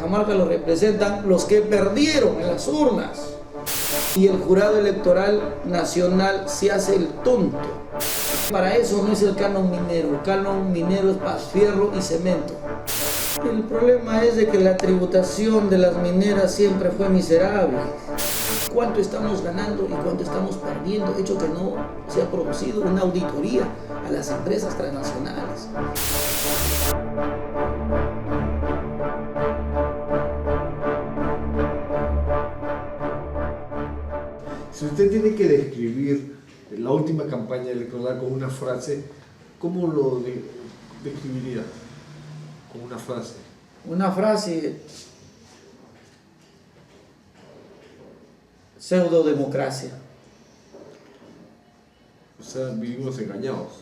Cajamarca lo representan los que perdieron en las urnas. Y el jurado electoral nacional se hace el tonto. Para eso no es el canon minero es para fierro y cemento. El problema es de que la tributación de las mineras siempre fue miserable. ¿Cuánto estamos ganando y cuánto estamos perdiendo? Hecho que no se ha producido una auditoría a las empresas transnacionales. Si usted tiene que describir la última campaña electoral con una frase, ¿cómo lo describiría? Con una frase. Una frase. Pseudodemocracia. O sea, vivimos engañados.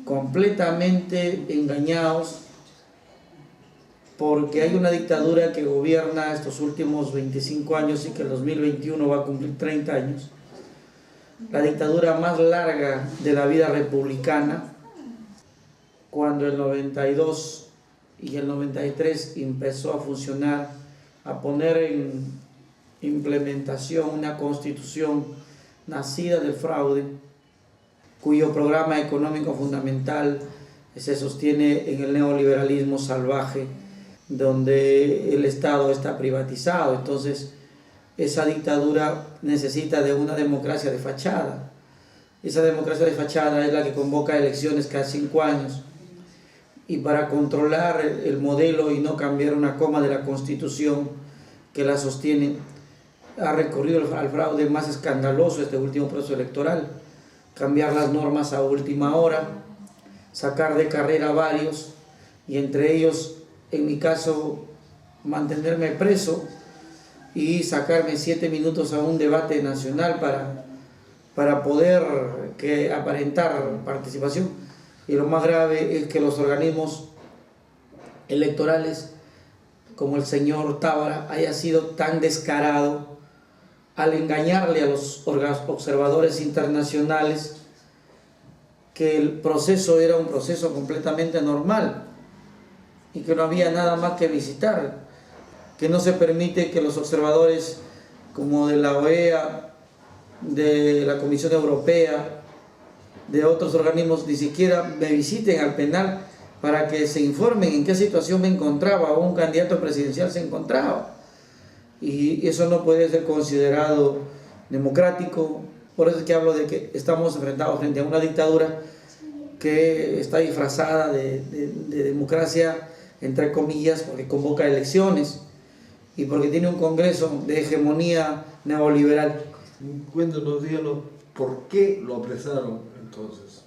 Completamente engañados, porque hay una dictadura que gobierna estos últimos 25 años y que en 2021 va a cumplir 30 años. La dictadura más larga de la vida republicana, cuando el 92 y el 93 empezó a funcionar, a poner en implementación una constitución nacida del fraude, cuyo programa económico fundamental se sostiene en el neoliberalismo salvaje, donde el Estado está privatizado. Entonces, esa dictadura necesita de una democracia de fachada. Esa democracia de fachada es la que convoca elecciones cada 5 años. Y para controlar el modelo y no cambiar una coma de la Constitución que la sostiene, ha recurrido al fraude más escandaloso este último proceso electoral. Cambiar las normas a última hora, sacar de carrera varios, y entre ellos, en mi caso, mantenerme preso y sacarme 7 minutos a un debate nacional para poder aparentar participación. Y lo más grave es que los organismos electorales, como el señor Tábara, haya sido tan descarado al engañarle a los observadores internacionales que el proceso era un proceso completamente normal y que no había nada más que visitar, que no se permite que los observadores como de la OEA, de la Comisión Europea, de otros organismos, ni siquiera me visiten al penal para que se informen en qué situación me encontraba o un candidato presidencial se encontraba. Y eso no puede ser considerado democrático. Por eso es que hablo de que estamos enfrentados frente a una dictadura que está disfrazada de democracia, entre comillas, porque convoca elecciones y porque tiene un congreso de hegemonía neoliberal. Cuéntanos, díganos, ¿por qué lo apresaron entonces?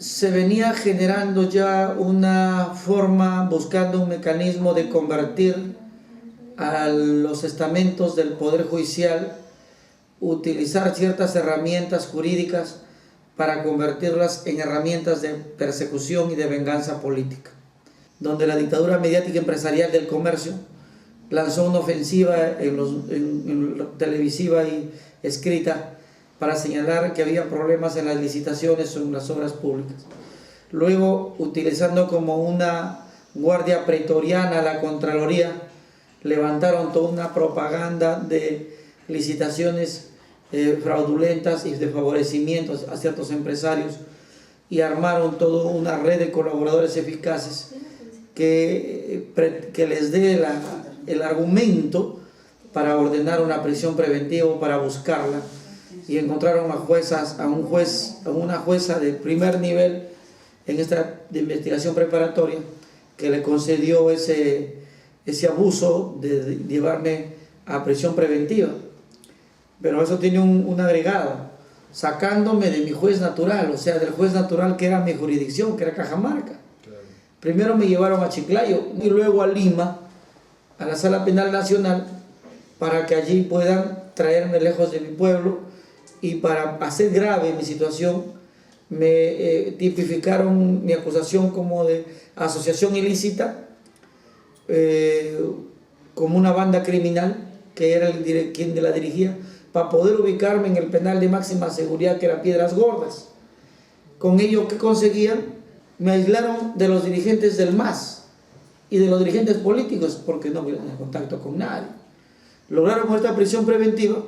Se venía generando ya una forma, buscando un mecanismo de convertir a los estamentos del Poder Judicial, utilizar ciertas herramientas jurídicas para convertirlas en herramientas de persecución y de venganza política, donde la dictadura mediática empresarial del comercio lanzó una ofensiva en televisiva y escrita para señalar que había problemas en las licitaciones o en las obras públicas. Luego, utilizando como una guardia pretoriana la Contraloría, levantaron toda una propaganda de licitaciones fraudulentas y de favorecimientos a ciertos empresarios y armaron toda una red de colaboradores eficaces que les dé el argumento para ordenar una prisión preventiva, para buscarla, y encontraron a una jueza de primer nivel en esta investigación preparatoria que le concedió ese abuso de llevarme a prisión preventiva. Pero eso tiene un agregado, sacándome de mi juez natural, o sea, del juez natural que era mi jurisdicción, que era Cajamarca. Claro. Primero me llevaron a Chiclayo y luego a Lima, a la Sala Penal Nacional, para que allí puedan traerme lejos de mi pueblo, y para hacer grave mi situación, me tipificaron mi acusación como de asociación ilícita, como una banda criminal, que era quien la dirigía, para poder ubicarme en el penal de máxima seguridad, que era Piedras Gordas. Con ello, ¿qué conseguían? Me aislaron de los dirigentes del MAS y de los dirigentes políticos, porque no vienen en contacto con nadie. Lograron con esta prisión preventiva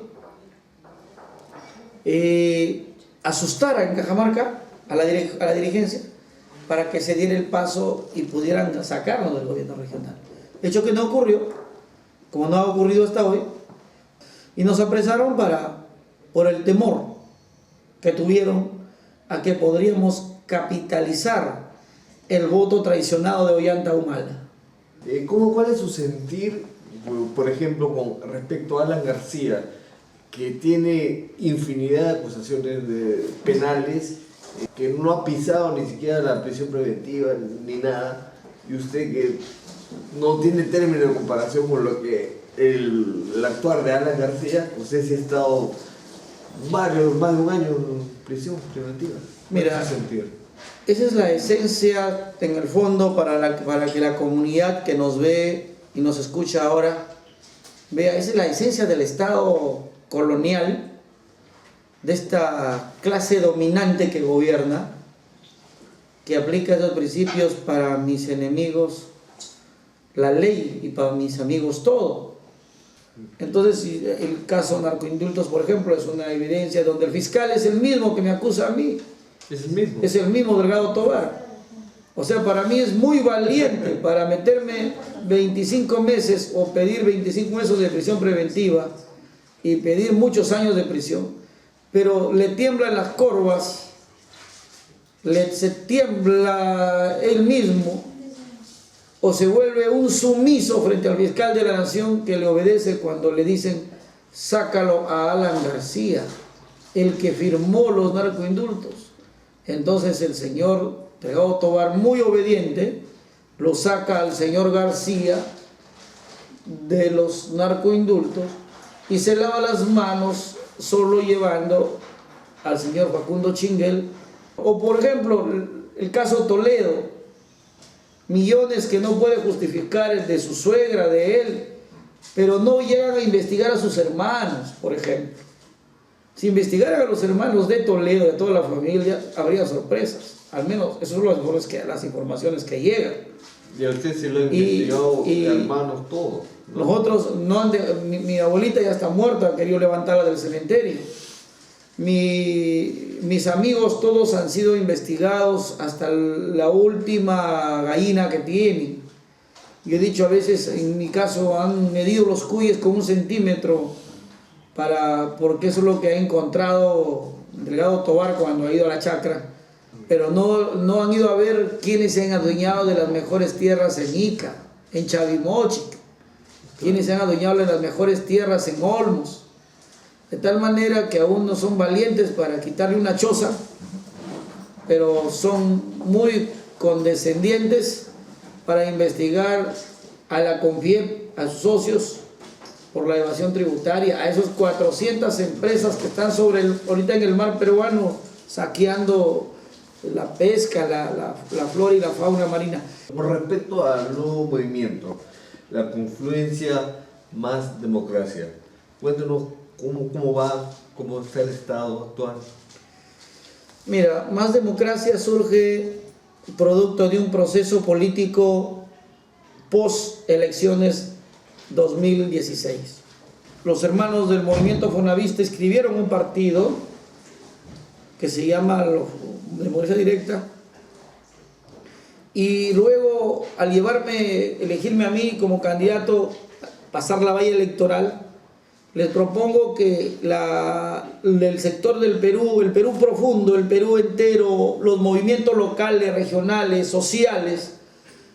asustar en Cajamarca a la dirigencia para que se diera el paso y pudieran sacarnos del gobierno regional. Hecho que no ocurrió, como no ha ocurrido hasta hoy, y nos apresaron por el temor que tuvieron a que podríamos capitalizar el voto traicionado de Ollanta Humala. ¿Cuál es su sentir, por ejemplo, con respecto a Alan García, que tiene infinidad de acusaciones penales, que no ha pisado ni siquiera la prisión preventiva ni nada, y usted que no tiene término de comparación con lo que el actuar de Alan García, usted sí ha estado más de un año en prisión preventiva? Mira, esa es la esencia, en el fondo, para que la comunidad que nos ve y nos escucha ahora vea, esa es la esencia del Estado colonial, de esta clase dominante que gobierna, que aplica esos principios: para mis enemigos la ley y para mis amigos todo. Entonces, el caso narcoindultos, por ejemplo, es una evidencia donde el fiscal es el mismo que me acusa a mí. Es el mismo Delgado Tovar. O sea, para mí es muy valiente para meterme 25 meses o pedir 25 meses de prisión preventiva y pedir muchos años de prisión, pero le tiemblan las corvas, se tiembla él mismo, o se vuelve un sumiso frente al fiscal de la nación que le obedece cuando le dicen: sácalo a Alan García, el que firmó los narcoindultos. Entonces el señor Delgado Tovar, muy obediente, lo saca al señor García de los narcoindultos y se lava las manos solo llevando al señor Facundo Chinguel. O por ejemplo, el caso Toledo, millones que no puede justificar de su suegra, de él, pero no llegan a investigar a sus hermanos, por ejemplo. Si investigaran a los hermanos de Toledo, de toda la familia, habría sorpresas. Al menos eso es las informaciones que llegan. Y a usted se lo ha investigado, hermanos, todos, ¿no? Nosotros, mi abuelita ya está muerta, han querido levantarla del cementerio. Mis amigos todos han sido investigados hasta la última gallina que tienen. Yo he dicho a veces, en mi caso, han medido los cuyes con 1 centímetro, porque eso es lo que ha encontrado Delgado Tovar cuando ha ido a la chacra. Pero no han ido a ver quiénes se han adueñado de las mejores tierras en Ica, en Chavimochic, quiénes se han adueñado de las mejores tierras en Olmos. De tal manera que aún no son valientes para quitarle una choza, pero son muy condescendientes para investigar a la CONFIEP, a sus socios, por la evasión tributaria, a esos 400 empresas que están ahorita en el mar peruano saqueando la pesca, la flora y la fauna marina. Con respecto al nuevo movimiento, la confluencia Más Democracia, cuéntanos cómo va, cómo está el estado actual. Mira, Más Democracia surge producto de un proceso político post-elecciones 2016. Los hermanos del movimiento Fonavista escribieron un partido que se llama Democracia Directa, y luego al elegirme a mí como candidato, pasar la valla electoral, les propongo que del sector del Perú, el Perú profundo, el Perú entero, los movimientos locales, regionales, sociales,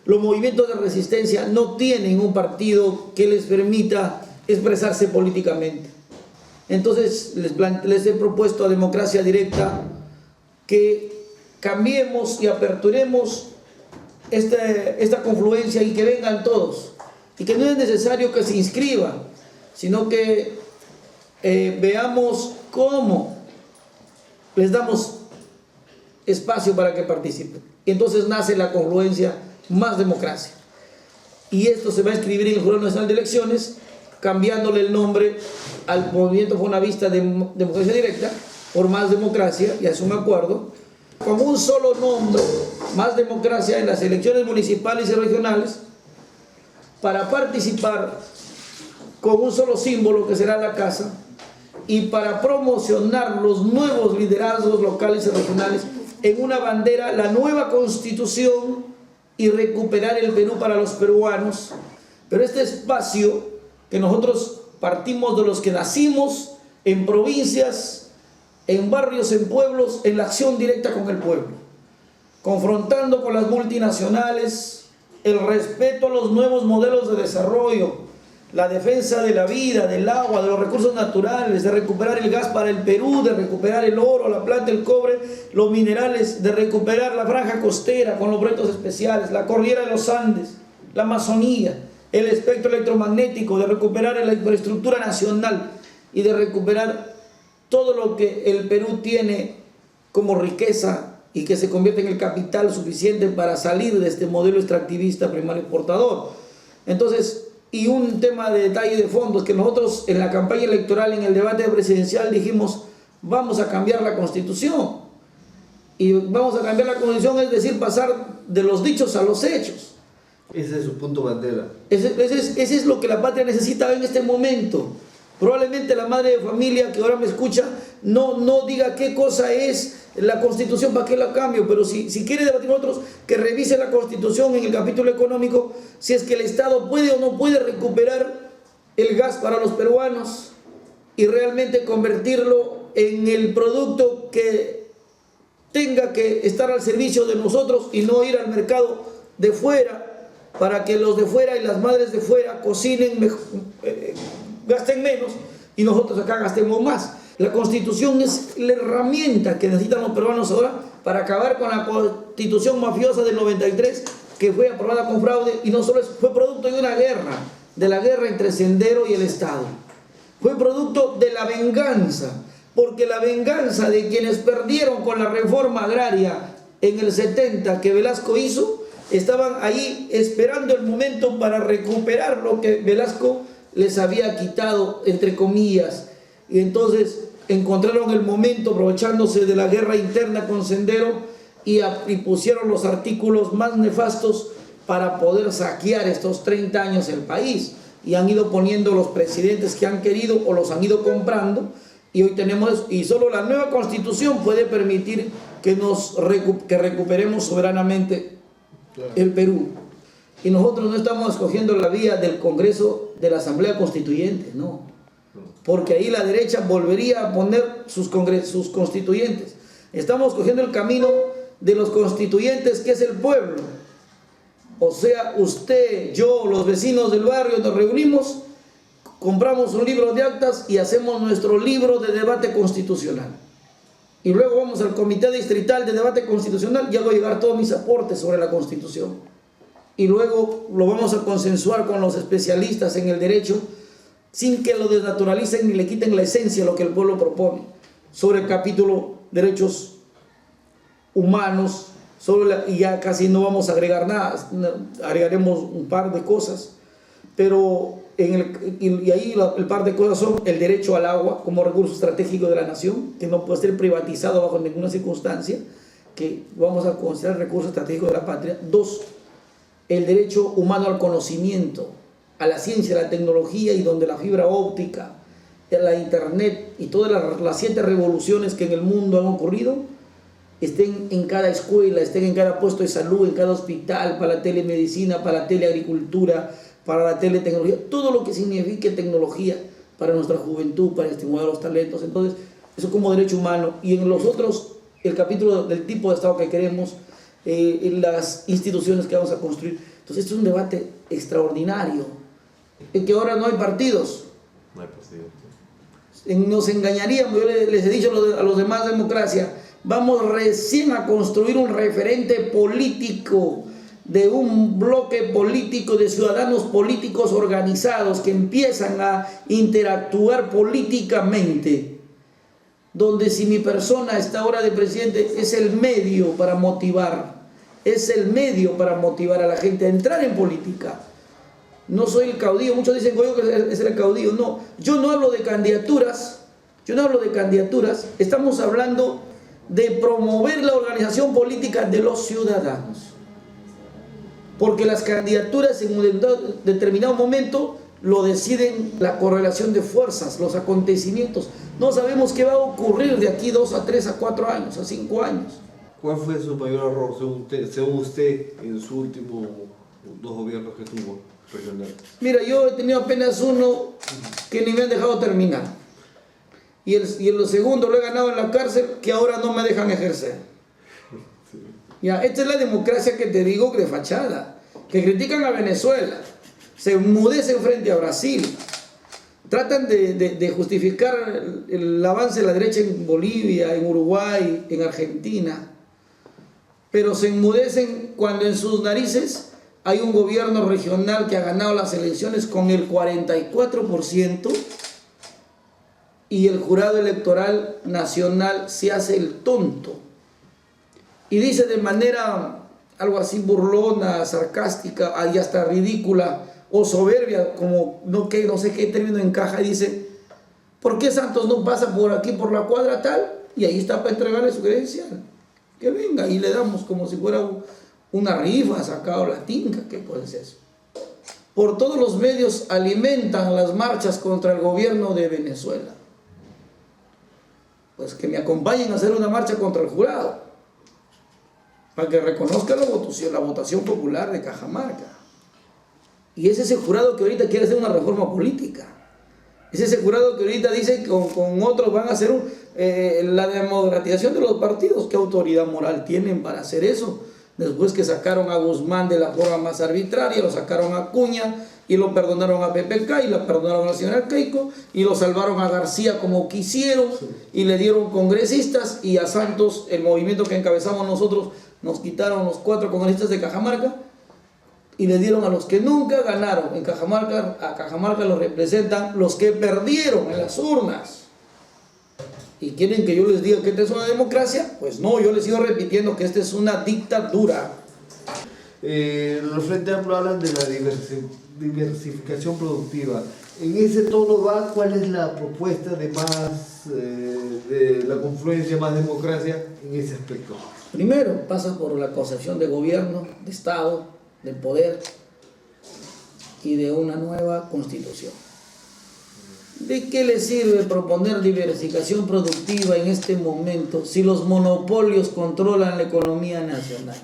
los movimientos de resistencia no tienen un partido que les permita expresarse políticamente. Entonces les he propuesto a Democracia Directa que cambiemos y aperturemos esta confluencia y que vengan todos, y que no es necesario que se inscriban, sino que veamos cómo les damos espacio para que participen. Y entonces nace la confluencia Más Democracia, y esto se va a inscribir en el Jurado Nacional de Elecciones, cambiándole el nombre al movimiento Fonavista de Democracia Directa por Más Democracia, y asume acuerdo, con un solo nombre, Más Democracia, en las elecciones municipales y regionales, para participar con un solo símbolo que será la casa y para promocionar los nuevos liderazgos locales y regionales en una bandera, la nueva constitución y recuperar el Perú para los peruanos. Pero este espacio que nosotros partimos de los que nacimos en provincias, en barrios, en pueblos, en la acción directa con el pueblo, confrontando con las multinacionales, el respeto a los nuevos modelos de desarrollo, la defensa de la vida, del agua, de los recursos naturales, de recuperar el gas para el Perú, de recuperar el oro, la plata, el cobre, los minerales, de recuperar la franja costera con los proyectos especiales, la cordillera de los Andes, la Amazonía, el espectro electromagnético, de recuperar la infraestructura nacional y de recuperar todo lo que el Perú tiene como riqueza y que se convierte en el capital suficiente para salir de este modelo extractivista primario exportador. Entonces, y un tema de detalle de fondo es que nosotros en la campaña electoral, en el debate presidencial, dijimos vamos a cambiar la Constitución. Y vamos a cambiar la Constitución, es decir, pasar de los dichos a los hechos. Ese es su punto bandera. Ese es lo que la patria necesita en este momento. Probablemente la madre de familia que ahora me escucha no diga qué cosa es la Constitución, para qué la cambio, pero si quiere debatir nosotros, que revise la Constitución en el capítulo económico, si es que el Estado puede o no puede recuperar el gas para los peruanos y realmente convertirlo en el producto que tenga que estar al servicio de nosotros y no ir al mercado de fuera, para que los de fuera y las madres de fuera cocinen mejor, gasten menos y nosotros acá gastemos más. La Constitución es la herramienta que necesitan los peruanos ahora para acabar con la Constitución mafiosa del 93 que fue aprobada con fraude, y no solo eso, fue producto de una guerra, de la guerra entre Sendero y el Estado. Fue producto de la venganza, porque la venganza de quienes perdieron con la reforma agraria en el 70 que Velasco hizo, estaban ahí esperando el momento para recuperar lo que Velasco les había quitado, entre comillas, y entonces encontraron el momento aprovechándose de la guerra interna con Sendero y pusieron los artículos más nefastos para poder saquear estos 30 años el país, y han ido poniendo los presidentes que han querido o los han ido comprando, y hoy tenemos, y solo la nueva Constitución puede permitir que recuperemos soberanamente el Perú. Y nosotros no estamos escogiendo la vía del Congreso, de la Asamblea Constituyente, no. Porque ahí la derecha volvería a poner sus constituyentes. Estamos cogiendo el camino de los constituyentes, que es el pueblo. O sea, usted, yo, los vecinos del barrio nos reunimos, compramos un libro de actas y hacemos nuestro libro de debate constitucional. Y luego vamos al Comité Distrital de Debate Constitucional y hago llegar todos mis aportes sobre la Constitución. Y luego lo vamos a consensuar con los especialistas en el derecho, sin que lo desnaturalicen ni le quiten la esencia de lo que el pueblo propone, sobre el capítulo derechos humanos, y ya casi no vamos a agregar nada, agregaremos un par de cosas, pero ahí el par de cosas son el derecho al agua como recurso estratégico de la nación, que no puede ser privatizado bajo ninguna circunstancia, que vamos a considerar recurso estratégico de la patria. 2, el derecho humano al conocimiento, a la ciencia, a la tecnología, y donde la fibra óptica, la internet y todas las 7 revoluciones que en el mundo han ocurrido estén en cada escuela, estén en cada puesto de salud, en cada hospital, para la telemedicina, para la teleagricultura, para la teletecnología, todo lo que signifique tecnología para nuestra juventud, para estimular los talentos. Entonces, eso como derecho humano. Y en los otros, el capítulo del tipo de Estado que queremos, en las instituciones que vamos a construir. Entonces, esto es un debate extraordinario, en que ahora no hay partidos. No hay partidos. Nos engañaríamos. Yo les he dicho a los demás democracia, vamos recién a construir un referente político de un bloque político de ciudadanos políticos organizados que empiezan a interactuar políticamente, donde si mi persona está ahora de presidente es el medio para motivar, a la gente a entrar en política. No soy el caudillo. Muchos dicen que es el caudillo. No, yo no hablo de candidaturas, estamos hablando de promover la organización política de los ciudadanos. porque las candidaturas en un determinado momento lo deciden la correlación de fuerzas, los acontecimientos. No sabemos qué va a ocurrir de aquí 2 a 3 a 4 años, a 5 años. ¿Cuál fue su mayor error, según usted, en sus últimos 2 gobiernos que tuvo regionales? Mira, yo he tenido apenas uno que ni me han dejado terminar. Y el segundo lo he ganado en la cárcel, que ahora no me dejan ejercer. Ya, esta es la democracia que te digo de fachada, que critican a Venezuela, se enmudecen frente a Brasil, tratan de justificar el avance de la derecha en Bolivia, en Uruguay, en Argentina, pero se enmudecen cuando en sus narices hay un gobierno regional que ha ganado las elecciones con el 44% y el jurado electoral nacional se hace el tonto y dice de manera algo así burlona, sarcástica y hasta ridícula o soberbia, como no sé qué término encaja, y dice: ¿por qué Santos no pasa por aquí, por la cuadra tal? Y ahí está para entregarle su credencial. Que venga y le damos como si fuera una rifa, sacado la tinca. ¿Qué cosa es eso? Por todos los medios alimentan las marchas contra el gobierno de Venezuela. Pues que me acompañen a hacer una marcha contra el jurado, para que reconozca la votación popular de Cajamarca. Y es ese jurado que ahorita quiere hacer una reforma política. Es ese jurado que ahorita dice que con otros van a hacer la democratización de los partidos. ¿Qué autoridad moral tienen para hacer eso? Después que sacaron a Guzmán de la forma más arbitraria, lo sacaron a Acuña y lo perdonaron a PPK y lo perdonaron a la señora Keiko y lo salvaron a García como quisieron y le dieron congresistas, y a Santos, el movimiento que encabezamos nosotros, nos quitaron los 4 congresistas de Cajamarca y le dieron a los que nunca ganaron. En Cajamarca, a Cajamarca los representan los que perdieron en las urnas. ¿Y quieren que yo les diga que esta es una democracia? Pues no, yo les sigo repitiendo que esta es una dictadura. Los Frente Amplio hablan de la diversificación productiva. En ese tono va, ¿cuál es la propuesta de la confluencia, más democracia en ese aspecto? Primero, pasa por la concepción de gobierno, de Estado, del poder y de una nueva constitución. ¿De qué le sirve proponer diversificación productiva en este momento si los monopolios controlan la economía nacional?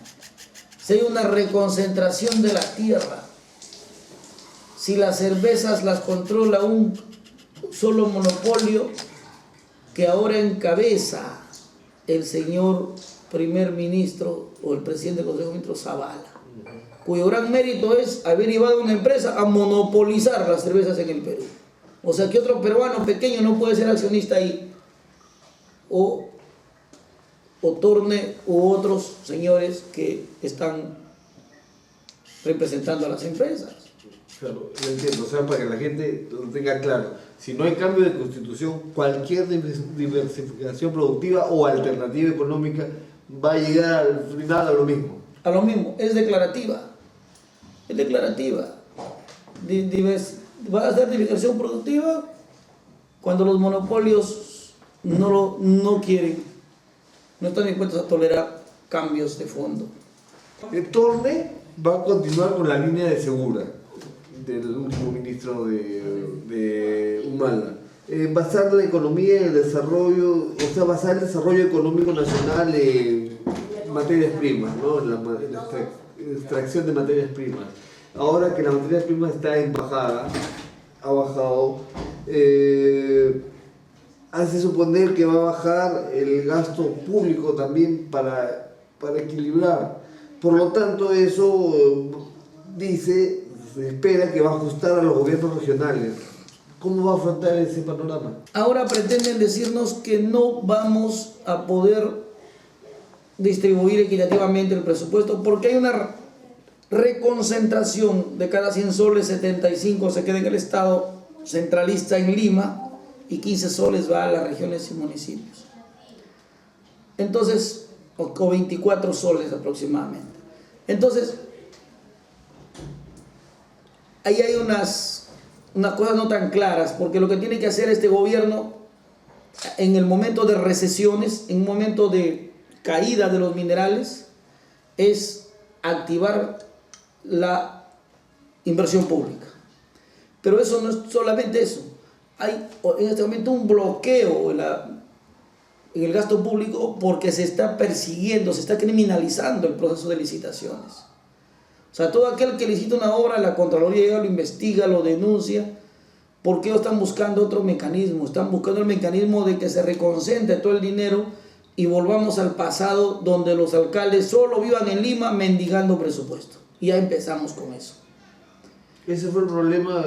Si hay una reconcentración de la tierra, si las cervezas las controla un solo monopolio que ahora encabeza el señor primer ministro o el presidente del Consejo de Ministros, Zavala, cuyo gran mérito es haber llevado a una empresa a monopolizar las cervezas en el Perú. O sea que otro peruano pequeño no puede ser accionista ahí, o Torne u otros señores que están representando a las empresas. Claro, lo entiendo, o sea, para que la gente lo tenga claro, si no hay cambio de constitución, cualquier diversificación productiva o alternativa económica va a llegar al final a lo mismo. A lo mismo, es declarativa. Es declarativa. Va a ser diversificación productiva cuando los monopolios no quieren, no están dispuestos a tolerar cambios de fondo. El Torne va a continuar con la línea de Segura del último ministro de Humala. Basar la economía y el desarrollo, o sea, basar el desarrollo económico nacional en materias primas, ¿no? En la extracción de materias primas. Ahora que la materia prima está en bajada, ha bajado, hace suponer que va a bajar el gasto público también para equilibrar. Por lo tanto, eso se espera que va a ajustar a los gobiernos regionales. ¿Cómo va a afrontar ese panorama? Ahora pretenden decirnos que no vamos a poder distribuir equitativamente el presupuesto porque hay una reconcentración. De cada 100 soles, 75 se queda en el Estado centralista en Lima y 15 soles va a las regiones y municipios. Entonces, o 24 soles aproximadamente. Entonces, ahí hay unas cosas no tan claras, porque lo que tiene que hacer este gobierno en el momento de recesiones, en un momento de caída de los minerales, es activar la inversión pública. Pero eso no es solamente eso. Hay en este momento un bloqueo en el gasto público porque se está persiguiendo, se está criminalizando el proceso de licitaciones. O sea, todo aquel que licita una obra, la Contraloría llega, lo investiga, lo denuncia. ¿Por qué están buscando otro mecanismo? Están buscando el mecanismo de que se reconcentre todo el dinero y volvamos al pasado donde los alcaldes solo vivan en Lima mendigando presupuesto. Y ya empezamos con eso. Ese fue el problema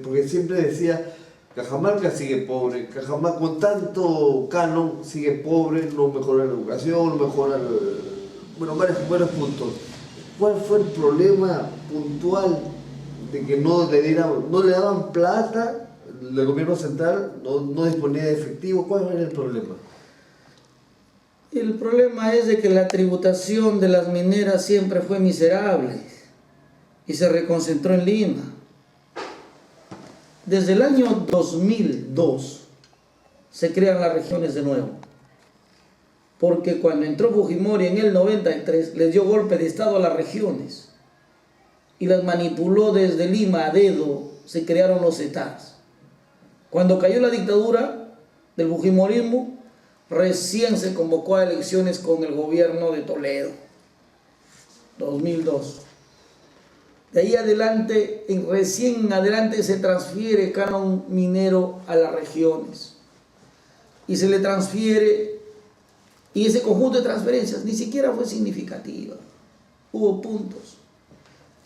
porque siempre decía, Cajamarca sigue pobre, Cajamarca con tanto canon sigue pobre, no mejora la educación, no mejora, varios puntos. ¿Cuál fue el problema puntual de que no le daban plata, el gobierno central no disponía de efectivo? ¿Cuál era el problema? El problema es de que la tributación de las mineras siempre fue miserable y se reconcentró en Lima. Desde el año 2002 se crean las regiones de nuevo, porque cuando entró Fujimori en el 93 les dio golpe de estado a las regiones y las manipuló desde Lima a dedo, se crearon los ETAs. Cuando cayó la dictadura del Fujimorismo, recién se convocó a elecciones con el gobierno de Toledo, 2002. De ahí adelante, recién adelante se transfiere canon minero a las regiones. Y se le transfiere, y ese conjunto de transferencias ni siquiera fue significativa. Hubo puntos.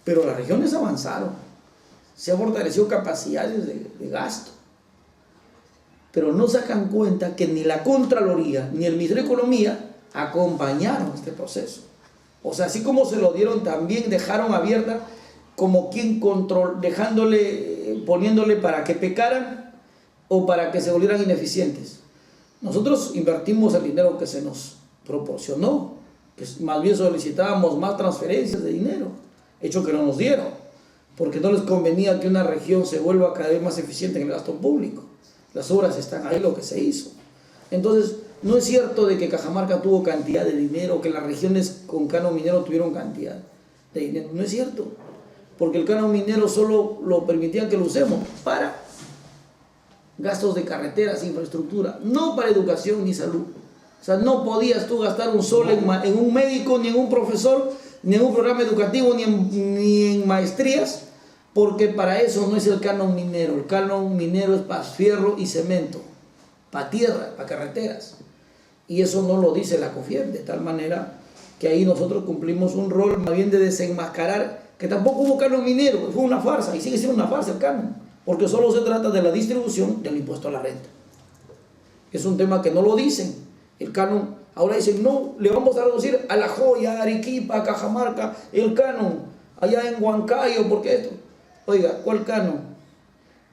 Pero las regiones avanzaron. Se han fortalecido capacidades de gasto. Pero no sacan cuenta que ni la Contraloría ni el Ministerio de Economía acompañaron este proceso. O sea, así como se lo dieron, también dejaron abierta como quien poniéndole para que pecaran o para que se volvieran ineficientes. Nosotros invertimos el dinero que se nos proporcionó, que más bien solicitábamos más transferencias de dinero, hecho que no nos dieron, porque no les convenía que una región se vuelva cada vez más eficiente en el gasto público. Las obras están ahí, lo que se hizo. Entonces, no es cierto de que Cajamarca tuvo cantidad de dinero, que las regiones con canon minero tuvieron cantidad de dinero. No es cierto, porque el canon minero solo lo permitían que lo usemos para gastos de carreteras, infraestructura, no para educación ni salud. O sea, no podías tú gastar un sol en un médico, ni en un profesor, ni en un programa educativo, ni en maestrías, porque para eso no es el canon minero. El canon minero es para fierro y cemento, para tierra, para carreteras. Y eso no lo dice la COFIEP, de tal manera que ahí nosotros cumplimos un rol más bien de desenmascarar que tampoco hubo canon minero, fue una farsa y sigue siendo una farsa el canon, porque solo se trata de la distribución del impuesto a la renta. Es un tema que no lo dicen. El canon, ahora dicen, no, le vamos a reducir a La Joya, a Arequipa, a Cajamarca, el canon, allá en Huancayo, porque esto. Oiga, ¿cuál canon?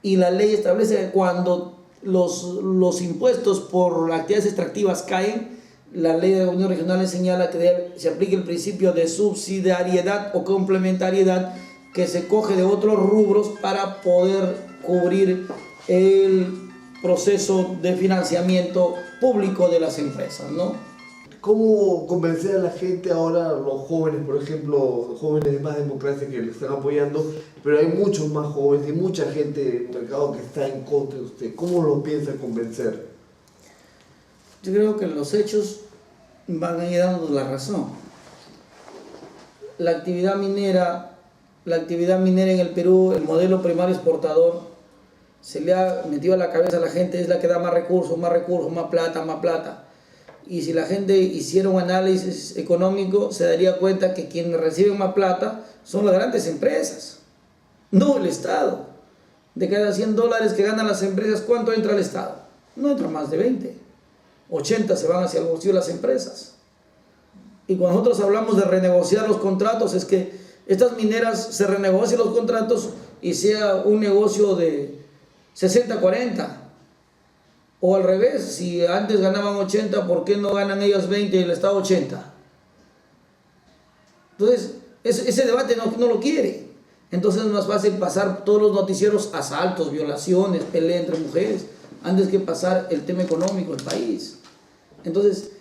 Y la ley establece que cuando los impuestos por actividades extractivas caen, la ley de gobierno regional señala que se aplique el principio de subsidiariedad o complementariedad, que se coge de otros rubros para poder cubrir el proceso de financiamiento público de las empresas, ¿no? ¿Cómo convencer a la gente ahora, los jóvenes, por ejemplo, jóvenes de Más Democracia que le están apoyando, pero hay muchos más jóvenes y mucha gente del mercado que está en contra de usted? ¿Cómo lo piensa convencer? Yo creo que los hechos van a ir dándonos la razón. La actividad minera en el Perú, el modelo primario exportador, se le ha metido a la cabeza a la gente, es la que da más recursos, más plata. Y si la gente hiciera un análisis económico, se daría cuenta que quienes reciben más plata son las grandes empresas, no el Estado. De cada $100 que ganan las empresas, ¿cuánto entra al Estado? No entra más de 20. 80 se van hacia el bolsillo de las empresas. Y cuando nosotros hablamos de renegociar los contratos, es que estas mineras se renegocien los contratos y sea un negocio de 60-40. O al revés, si antes ganaban 80, ¿por qué no ganan ellos 20 y el Estado 80? Entonces, ese debate no lo quiere. Entonces es más fácil pasar todos los noticieros, asaltos, violaciones, pelea entre mujeres, antes que pasar el tema económico del país. Entonces,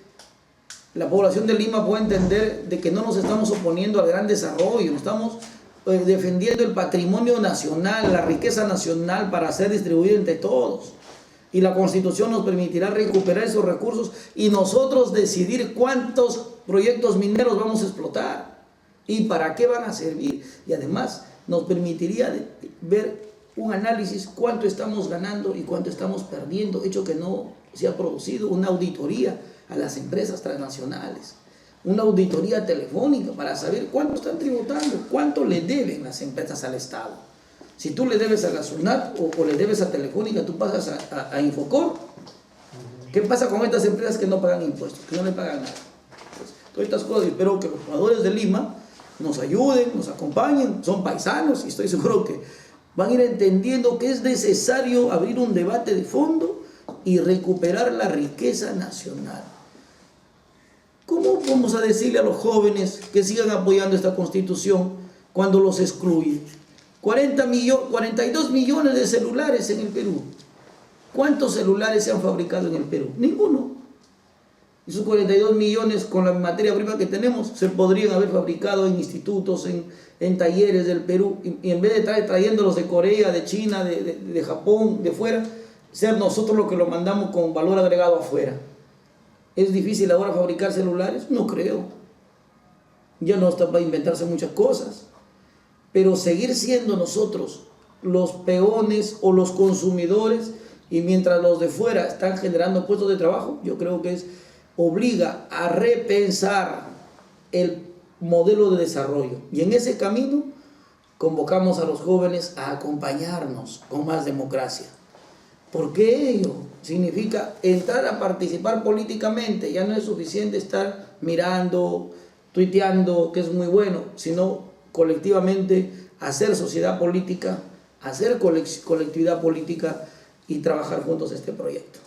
la población de Lima pueda entender de que no nos estamos oponiendo al gran desarrollo, estamos defendiendo el patrimonio nacional, la riqueza nacional para ser distribuida entre todos. Y la Constitución nos permitirá recuperar esos recursos y nosotros decidir cuántos proyectos mineros vamos a explotar y para qué van a servir. Y además nos permitiría ver un análisis cuánto estamos ganando y cuánto estamos perdiendo, hecho que no se ha producido una auditoría a las empresas transnacionales, una auditoría telefónica para saber cuánto están tributando, cuánto le deben las empresas al Estado. Si tú le debes a la SUNAT o le debes a Telefónica, tú pasas a Infocor. ¿Qué pasa con estas empresas que no pagan impuestos, que no le pagan nada? Pues, todas estas cosas, espero que los jugadores de Lima nos ayuden, nos acompañen, son paisanos y estoy seguro que van a ir entendiendo que es necesario abrir un debate de fondo y recuperar la riqueza nacional. ¿Cómo vamos a decirle a los jóvenes que sigan apoyando esta Constitución cuando los excluye? 42 millones de celulares en el Perú. ¿Cuántos celulares se han fabricado en el Perú? Ninguno. Esos 42 millones con la materia prima que tenemos se podrían haber fabricado en institutos, en talleres del Perú, y en vez de estar trayéndolos de Corea, de China, de Japón, de fuera, ser nosotros los que lo mandamos con valor agregado afuera. ¿Es difícil ahora fabricar celulares? No creo. Ya no está para inventarse muchas cosas. Pero seguir siendo nosotros los peones o los consumidores, y mientras los de fuera están generando puestos de trabajo, yo creo que obliga a repensar el modelo de desarrollo. Y en ese camino convocamos a los jóvenes a acompañarnos con más democracia. Porque ello significa entrar a participar políticamente. Ya no es suficiente estar mirando, tuiteando, que es muy bueno, sino colectivamente hacer sociedad política, hacer colectividad política y trabajar juntos este proyecto.